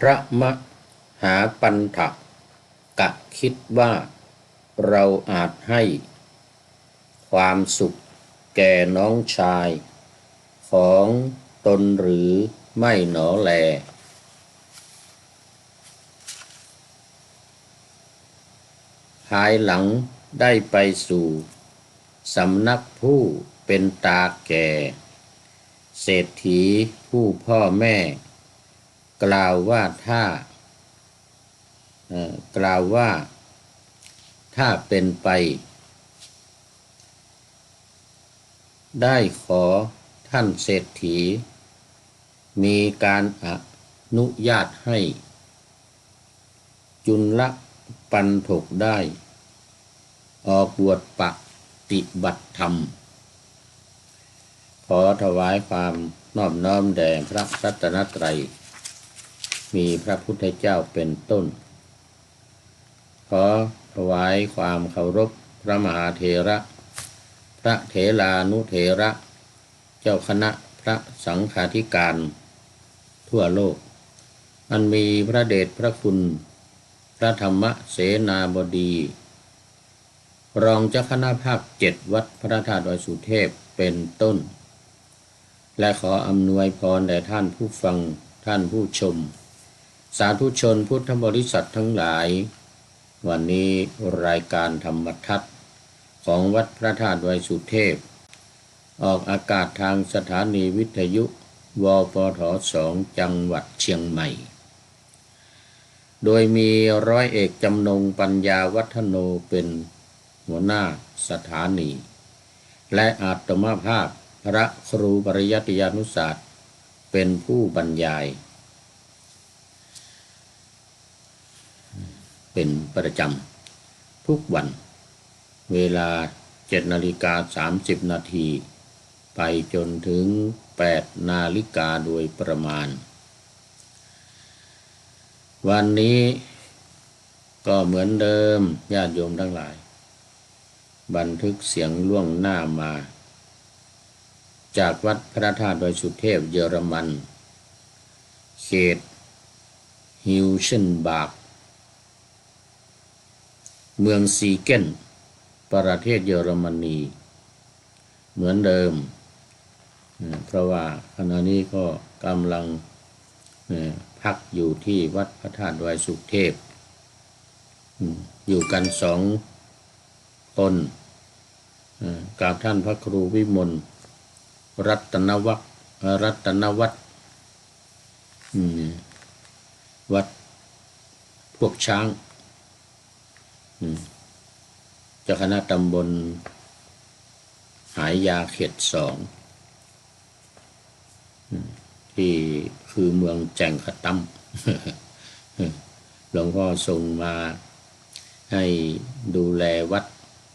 พระมหาปันถกะคิดว่าเราอาจให้ความสุขแก่น้องชายของตนหรือไม่หนอแลภายหลังได้ไปสู่สำนักผู้เป็นตาแก่เศรษฐีผู้พ่อแม่กล่าวว่าถ้าเป็นไปได้ขอท่านเศรษฐีมีการอนุญาตให้จุลปันถกได้ออกบวชปฏิบัติธรรมขอถวายความนอบน้อมแด่พระรัตนตรัยมีพระพุทธเจ้าเป็นต้นขอถวายความเคารพพระมหาเถระพระเถรานุเถระเจ้าคณะพระสังฆาธิการทั่วโลกอันมีพระเดชพระคุณพระธรรมเสนาบดีรองเจ้าคณะภาค7วัดพระธาตุดอยสุเทพเป็นต้นและขออำนวยพรแด่ท่านผู้ฟังท่านผู้ชมสาธุชนพุทธบริษัททั้งหลายวันนี้รายการธรรมทัศน์ของวัดพระธาตุดอยสุเทพออกอากาศทางสถานีวิทยุวปท2จังหวัดเชียงใหม่โดยมีร้อยเอกจำนงปัญญาวัฒโนเป็นหัวหน้าสถานีและอาตมาภาพพระครูปริยัติยานุศาสตร์เป็นผู้บรรยายเป็นประจำทุกวันเวลา7:30 นาทีไปจนถึง8 นาฬิกาโดยประมาณวันนี้ก็เหมือนเดิมญาติโยมทั้งหลายบันทึกเสียงล่วงหน้ามาจากวัดพระธาตุดอยสุเทพเยอรมันเขตฮิวเชนบาร์กเมืองซีเกนประเทศเยอรมนีเหมือนเดิมเพราะว่าขณะนี้ก็กำลังพักอยู่ที่วัดพระธาตุดอยสุเทพอยู่กัน2 คนกับท่านพระครูวิมลรัตนวัฒน์วัดพวกช้างเจ้าคณะตำบลหายยาเขต2ที่คือเมืองแจงขะตั้มหลวงพ่อส่งมาให้ดูแลวัด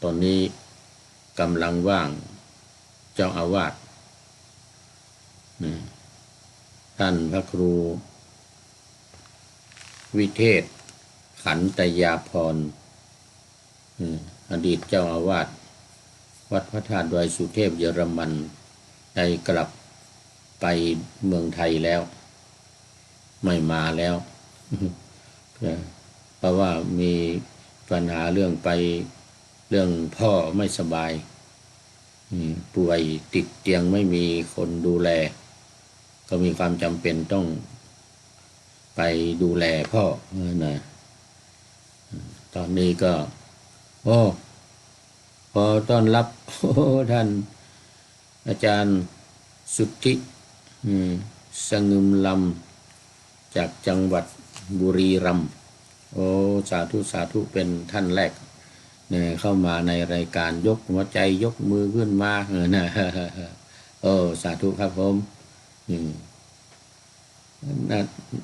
ตอนนี้กำลังว่างเจ้าอาวาสท่านพระครูวิเทศขันตยาพรอดีตเจ้าอาวาสวัดพระธาตุดอยสุเทพเยอรมันได้กลับไปเมืองไทยแล้วไม่มาแล้วเพราะว่ามีปัญหาเรื่องพ่อไม่สบายป่วยติดเตียงไม่มีคนดูแลก็มีความจำเป็นต้องไปดูแลพ่อนะตอนนี้ก็พอต้อนรับท่านอาจารย์สุทธิสงึมลำจากจังหวัดบุรีรัมย์สาธุเป็นท่านแรกเข้ามาในรายการยกหัวใจยกมือขึ้นมานะสาธุครับผม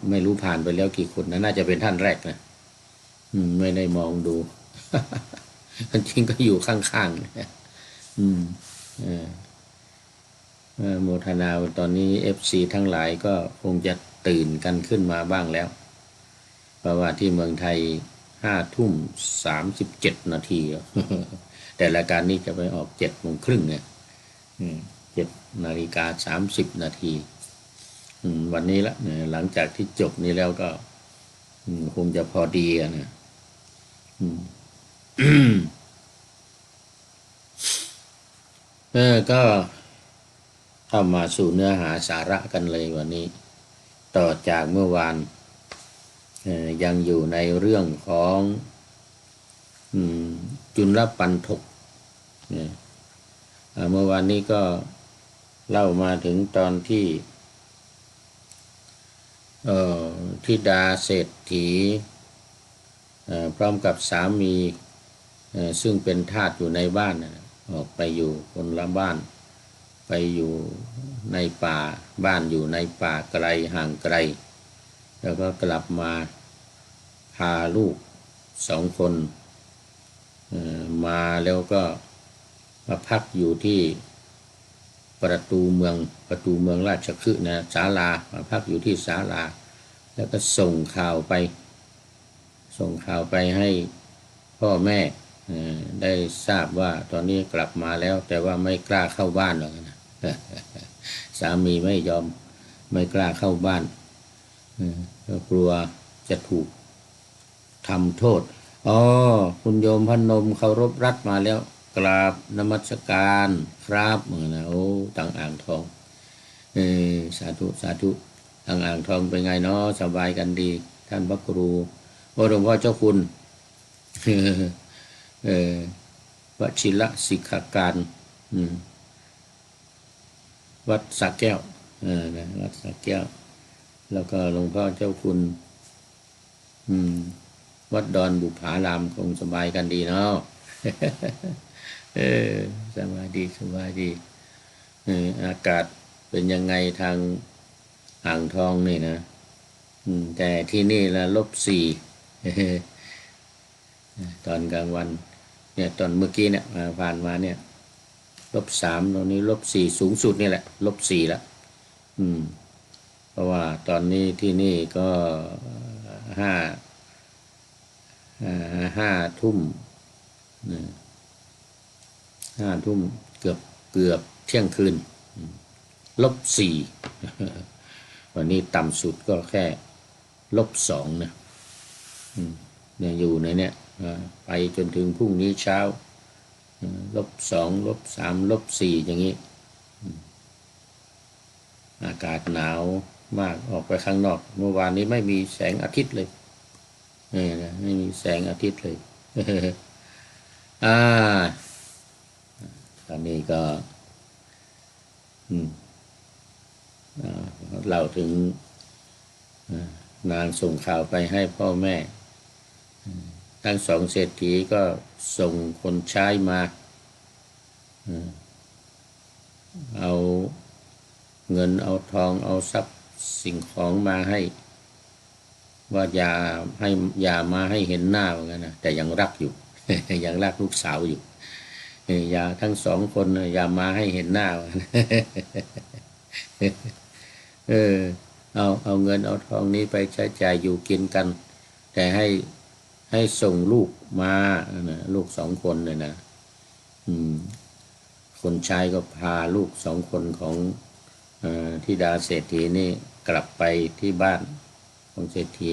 ไม่รู้ผ่านไปแล้วกี่คนนะน่าจะเป็นท่านแรกนะไม่ได้มองดูจริงก็อยู่ข้างๆโมทนาตอนนี้ FC ทั้งหลายก็คงจะตื่นกันขึ้นมาบ้างแล้วเพราะว่าที่เมืองไทย5:37 นาทีแต่รายการนี้จะไปออก7:30เนี่ย7:30 นาทีวันนี้ละหลังจากที่จบนี้แล้วก็ คงจะพอดีอะนะก็เข้ามาสู่เนื้อหาสาระกันเลยวันนี้ ต่อจากเมื่อวานยังอยู่ในเรื่องของจุลปันถกเมื่อวานนี้ก็เล่ามาถึงตอนที่ธิดาเศรษฐีพร้อมกับสามีซึ่งเป็นทาสอยู่ในบ้านออกไปอยู่คนละบ้านไปอยู่ในป่าบ้านอยู่ในป่าไกลห่างไกลแล้วก็กลับมาพาลูก2 คนมาแล้วก็มาพักอยู่ที่ประตูเมืองราชคฤห์นะศาลามาพักอยู่ที่ศาลาแล้วก็ส่งข่าวไปให้พ่อแม่ได้ทราบว่าตอนนี้กลับมาแล้วแต่ว่าไม่กล้าเข้าบ้านหรอกนะสามีไม่กล้าเข้าบ้านก็กลัวจะถูกทำโทษคุณโยมพนมเคารพรัตน์มาแล้วกราบนมัสการครับนะต่างอ่างทองสาธุต่างอ่างทองเป็นไงเนาะสบายกันดีท่านพระครูหลวงพ่อเจ้าคุณวชิระสิกขาการวัดสระแก้ววัดสระแก้วแล้วก็หลวงพ่อเจ้าคุณวัดดอนบุภารามคงสบายกันดีเนาะสบายดีอากาศเป็นยังไงทางอ่างทองนี่นะแต่ที่นี่ละ-4ตอนกลางวันเนี่ยตอนเมื่อกี้เนี่ยผ่านมาเนี่ย-3ตอนนี้-4สูงสุดนี่แหละ-4แล้วเพราะว่าตอนนี้ที่นี่ก็5 ทุ่ม5 ทุ่มเกือบเที่ยงคืน-4วันนี้ต่ำสุดก็แค่-2นะเนี่ยอยู่ในเนี่ยไปจนถึงพรุ่งนี้เช้า-2 -3 -4อย่างนี้อากาศหนาวมากออกไปข้างนอกเมื่อวานนี้ไม่มีแสงอาทิตย์เลยไม่มีแสงอาทิตย์เลยตอนนี้ก็เล่าถึงนางส่งข่าวไปให้พ่อแม่ทั้ง2เศรษฐีก็ส่งคนใช้มาเอาเงินเอาทองเอาทรัพย์สิ่งของมาให้ว่าอย่ามาให้เห็นหน้าเหมือนกันนะแต่ยังรักอยู่ ยังรักลูกสาวอยู่อย่าทั้ง2 คนอย่ามาให้เห็นหน้าเอาเงินเอาทองนี้ไปใช้จ่ายอยู่กินกันแต่ให้ส่งลูกมาลูก2 คนเลยนะคนชายก็พาลูก2 คนของธิดาเศรษฐีนี่กลับไปที่บ้านของเศรษฐี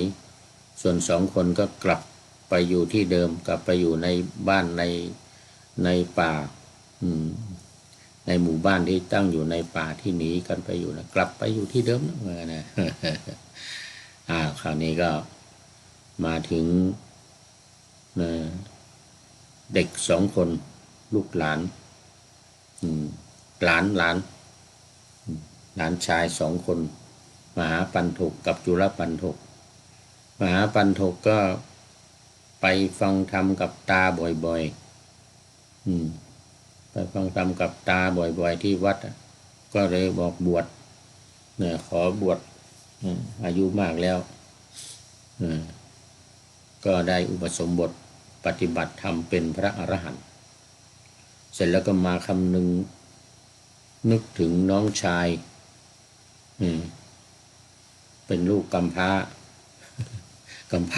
ส่วน2 คนก็กลับไปอยู่ที่เดิมกลับไปอยู่ในบ้านในป่าในหมู่บ้านที่ตั้งอยู่ในป่าที่หนีกันไปอยู่นะกลับไปอยู่ที่เดิมนะคราวนี้ก็มาถึงเด็ก2 คนลูกหลานหลานชาย2 คนมหาปันถกกับจุลปันถกมหาปันถกก็ไปฟังธรรมกับตาบ่อยๆไปฟังธรรมกับตาบ่อยๆที่วัดก็เลยบอกบวชขอบวชอายุมากแล้วก็ได้อุปสมบทปฏิบัติธรรมเป็นพระอรหันต์เสร็จแล้วก็มาคำนึกถึงน้องชายเป็นลูกกำพร้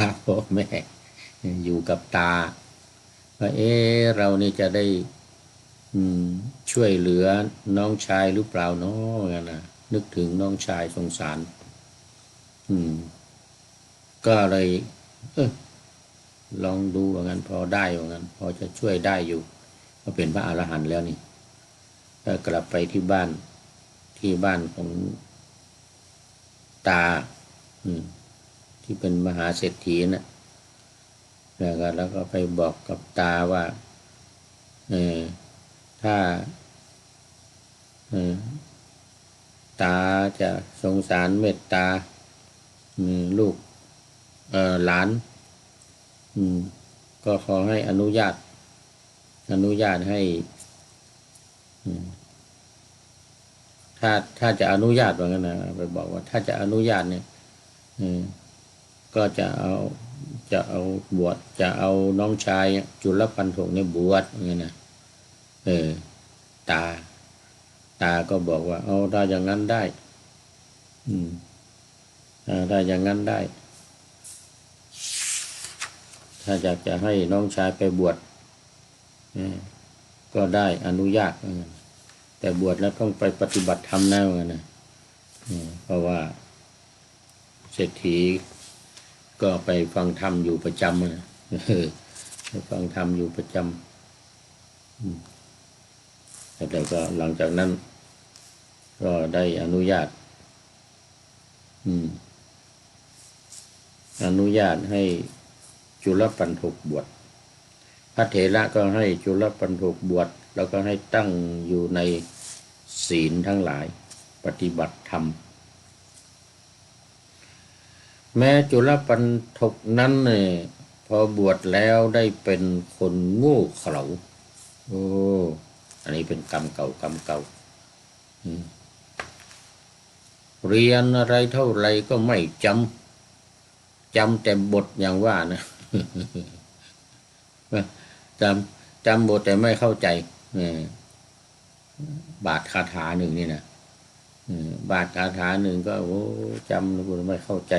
าพ่อแม่อยู่กับตาว่าเรานี่จะได้ช่วยเหลือน้องชายหรือเปล่าเนาะนะนึกถึงน้องชายสงสาร ก็เลยเออลองดูว่างั้นพอได้ว่างั้นพอจะช่วยได้อยู่ก็เป็นพระอรหันต์แล้วนี่ก็กลับไปที่บ้านของตาที่เป็นมหาเศรษฐีนะแล้วก็ไปบอกกับตาว่าถ้าตาจะสงสารเมตตาลูกหลานก็ขอให้อนุญาตให้ถ้าจะอนุญาตว่างั้นนะไปบอกว่าถ้าจะอนุญาตเนี่ยก็จะเอาบวชจะเอาน้องชายจุลปันถกเนี่ยบวชว่างั้นนะตาก็บอกว่าเอาได้อย่างนั้นได้ได้อย่างนั้นได้ถ้าอยากจะให้น้องชายไปบวชก็ได้อนุญาตแต่บวชแล้วต้องไปปฏิบัติธรรมแน่นะเพราะว่าเศรษฐีก็ไปฟังธรรมอยู่ประจำนะไปฟังธรรมอยู่ประจำแต่ก็หลังจากนั้นก็ได้อนุญาตให้จุลปันถกบวชพระเถระก็ให้จุลปันถกบวชแล้วก็ให้ตั้งอยู่ในศีลทั้งหลายปฏิบัติธรรมแม้จุลปันถกนั้นเนี่ยพอบวชแล้วได้เป็นคนโง่เขลาอันนี้เป็นกรรมเก่าเรียนอะไรเท่าไรก็ไม่จำแต่บทอย่างว่านะจำบทแต่ไม่เข้าใจบาทคาถาหนึ่งนี่นะบาทคาถาหนึ่งก็จำแล้วไม่เข้าใจ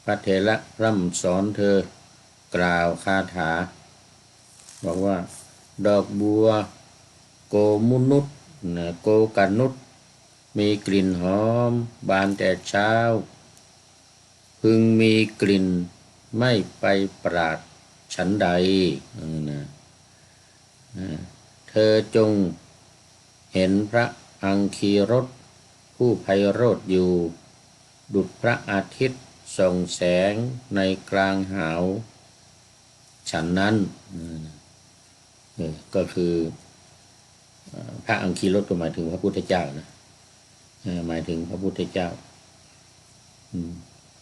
พระเถระร่ำสอนเธอกล่าวคาถาบอกว่าดอกบัวโกมุนุษโกกานุษมีกลิ่นหอมบานแต่เช้าพึงมีกลิ่นไม่ไปปราดฉันใดเธอจงเห็นพระอังคีรสผู้ไพโรจน์อยู่ดุจพระอาทิตย์ส่องแสงในกลางหาวฉันนั้นก็คือพระอังคีรสก็หมายถึงพระพุทธเจ้านะหมายถึงพระพุทธเจ้า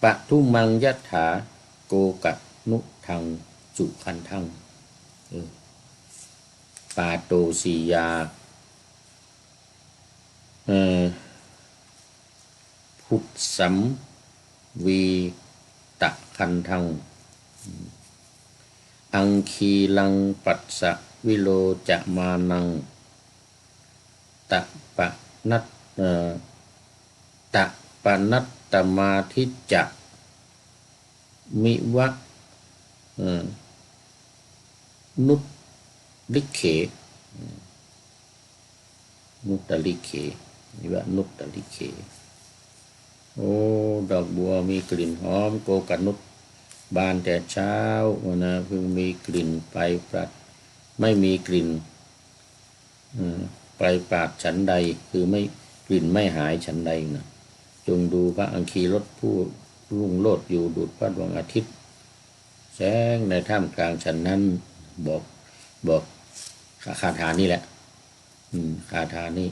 ปะทุมังยัตถาโกกัตนุทังจุคันทังปาโตสียาพุทธสัมวีตะคันทังอังคีลังปัสสะวิโลจะมานังตะปะนัตตมาทิจะมิวะนุตลิเขนุตตลิเขมิวะนุตตลิเขดอกบัวมีกลิ่นหอมโกกนุษบานแต่เช้านะเพิ่งมีกลิ่นไปปราดไม่มีกลิ่นไปปราดฉันใดคือไม่กลิ่นไม่หายฉันใดนะจงดูพระอังคีรสผู้รุ่งโรจน์อยู่ดุจพระดวงอาทิตย์แสงในท่ามกลางฉันนั้นบอกคาถานี่แหละคาถานี้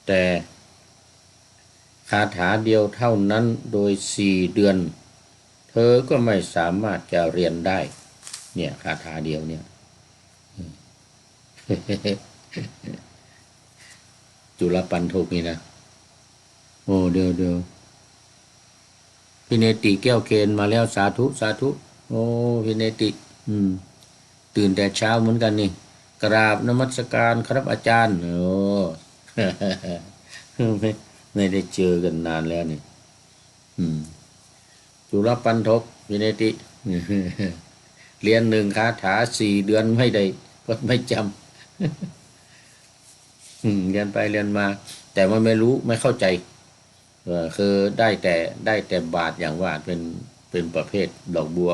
แต่คาถาเดียวเท่านั้นโดย4 เดือนเธอก็ไม่สามารถจะเรียนได้เนี่ยคาถาเดียวเนี่ยจุลปันถกนี่นะเดี๋ยวพี่เนติแก้วเคนมาแล้วสาธุพี่เนติตื่นแต่เช้าเหมือนกันนี่กราบนมัสการครับอาจารย์ไม่ได้เจอกันนานแล้วนี่จุลปันถกพี่เนติเรียน1 คาถา4 เดือนไม่ได้ก็ไม่จำเรียนไปเรียนมาแต่มันไม่รู้ไม่เข้าใจ คือได้แต่บาทอย่างว่าเป็นประเภทดอกบัว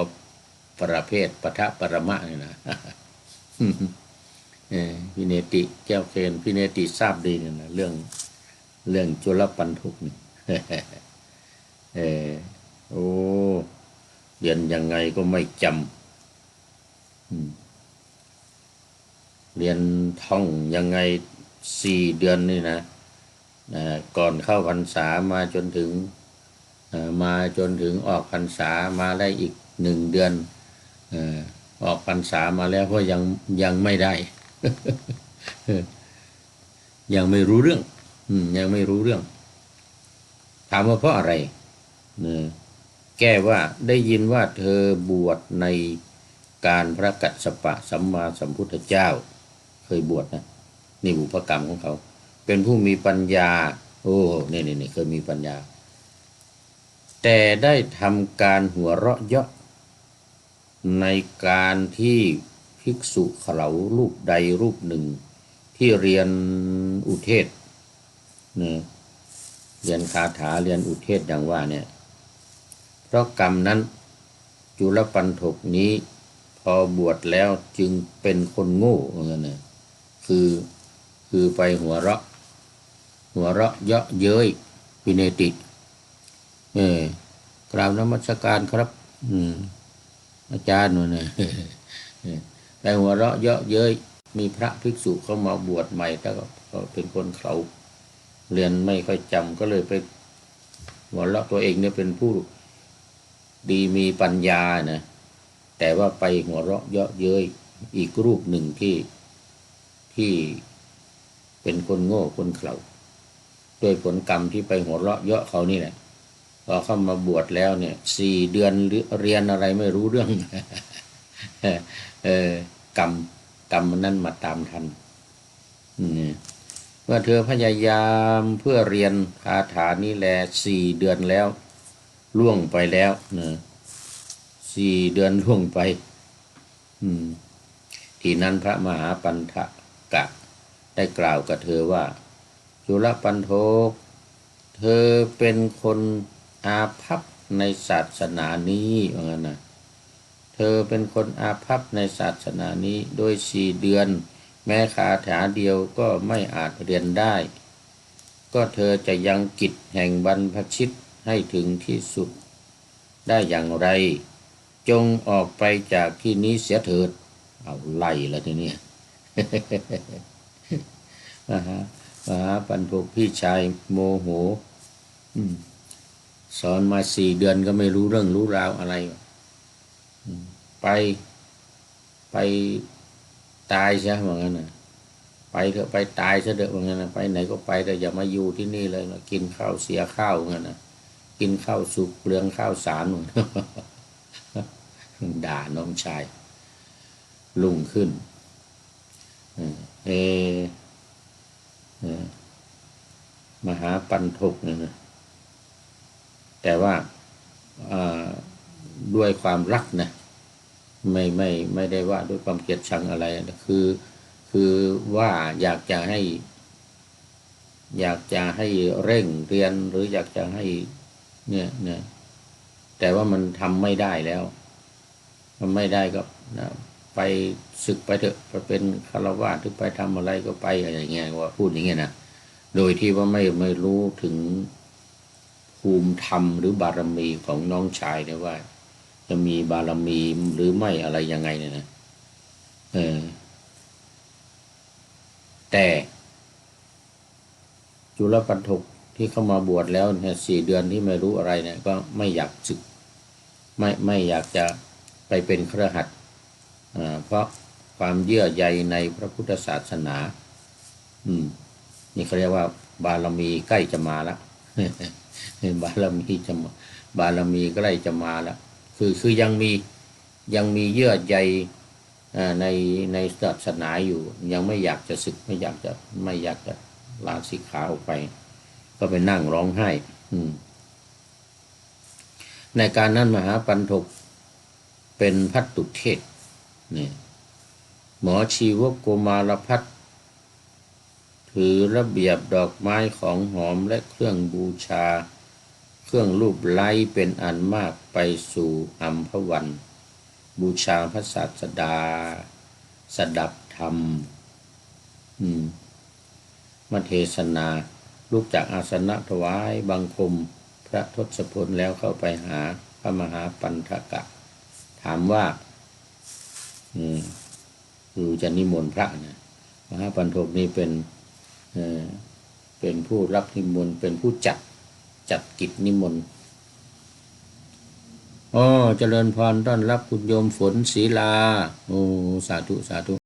ประเภทปะทะปรมะเนี่ยนะพิเนติแก้วเคนพิเนติทราบดีเนี่ยนะเรื่องจุลปันทุกนี่เออโอ้เรียนยังไงก็ไม่จำเรียนท่องยังไง4 เดือนนี่นะก่อนเข้าพรรษามาจนถึงออกพรรษามาได้อีก1 เดือนออกพรรษามาแล้วก็ยังไม่ได้ ยังไม่รู้เรื่องยังไม่รู้เรื่องถามว่าเพราะอะไรแก้ว่าได้ยินว่าเธอบวชในการพระกัสสปะสัมมาสัมพุทธเจ้าเคยบวชนะนี่บุพกรรมของเขาเป็นผู้มีปัญญาโอ้นี่เคยมีปัญญาแต่ได้ทำการหัวเราะเยาะในการที่ภิกษุเขารูปใดรูปหนึ่งที่เรียนอุเทศเรียนคาถาเรียนอุเทศอย่างว่าเนี่ยเพราะกรรมนั้นจุลปันถกนี้พอบวชแล้วจึงเป็นคนโง่เหมือนกันนะคือไปหัวเราะเยาะเย้ยพิเนติกราบนมัสการครับอาจารย์เนี่ยไปหัวเราะเยาะเย้ยมีพระภิกษุเข้ามาบวชใหม่แต่ก็เป็นคนเขาเรียนไม่ค่อยจำก็เลยไปหัวเราะตัวเองเนี่ยเป็นผู้ดีมีปัญญานะแต่ว่าไปหัวเราะเยาะเย้ยอีกรูปหนึ่งที่เป็นคนโง่คนเขลาด้วยผลกรรมที่ไปหัวเราะเยาะเขานี่แหละพอเข้ามาบวชแล้วเนี่ย4 เดือนเรียนอะไรไม่รู้เรื่องกรรมมันนั่นมาตามทันเมื่อเธอพยายามเพื่อเรียนคาถานี้แล4 เดือนแล้วล่วงไปแล้วนะ4 เดือนล่วงไปที่นั้นพระมหาปันทกะได้กล่าวกับเธอว่าจุลปันโทเธอเป็นคนอาภัพในศาสนานี้ว่างั้นนะเธอเป็นคนอาภัพในศาสนานี้โดย4 เดือนแม้คาถาเดียวก็ไม่อาจเรียนได้ก็เธอจะยังกิจแห่งบรรพชิตให้ถึงที่สุดได้อย่างไรจงออกไปจากที่นี้เสียเถิดเอาไล่แล้วทีนี้มหาปันพกพี่ชายโมโหสอนมา4 เดือนก็ไม่รู้เรื่องรู้ราวอะไรไปตายซะว่างั้นนะไปเถอะไปตายซะเถอะว่างั้นนะไปไหนก็ไปแต่อย่ามาอยู่ที่นี่เลยนะกินข้าวเสียข้าวว่างั้นนะกินข้าวสุกเปลืองข้าวสารด่าน้องชายลุ่งขึ้นมหาปันทกเนี่ยนะแต่ว่าด้วยความรักนะไม่ได้ว่าด้วยความเกลียดชังอะไรคือว่าอยากจะให้เร่งเรียนหรืออยากจะให้เนี่ยแต่ว่ามันทำไม่ได้แล้วมันไม่ได้ก็นะไปศึกไปเถอะไปเป็นฆราวาสหรือไปทำอะไรก็ไปอะไรเงี้ยว่าพูดอย่างเงี้ยนะโดยที่ว่าไม่รู้ถึงภูมิธรรมหรือบารมีของน้องชายเนี่ยว่าจะมีบารมีหรือไม่อะไรยังไงเนี่ยนะแต่จุลปันถกที่เข้ามาบวชแล้วเนี่ย4 เดือนที่ไม่รู้อะไรเนี่ยก็ไม่อยากศึกไม่อยากจะไปเป็นคฤหัสถ์เพราะความเยื่อใยในพระพุทธศาสนานี่เขาเรียกว่าบารมีใกล้จะมาแล้วบารมีใกล้จะมาแล้วคือยังมีเยื่อใยในศาสนาอยู่ยังไม่อยากจะศึกไม่อยากจะลาสิกขาออกไปก็ไปนั่งร้องไห้ในการนั้นมหาปันถกเป็นภัตตุเทศเนี่ยหมอชีวกโกมารพัฒน์ถือระเบียบดอกไม้ของหอมและเครื่องบูชา เครื่องรูปไล้เป็นอันมากไปสู่อัมพวันบูชาพระศาสดาสดับธรรมมาเทศนาลุกจากอาสนะถวายบังคมพระทศพลแล้วเข้าไปหาพระมหาปันธกะถามว่าคือจะนิมนต์พระเนี่ยมหาปันธกนี่เป็นผู้รับนิมนต์เป็นผู้จัดกิจนิมนต์เจริญพรต้อนรับคุณโยมฝนศรีลาโอ้สาธุสาธุ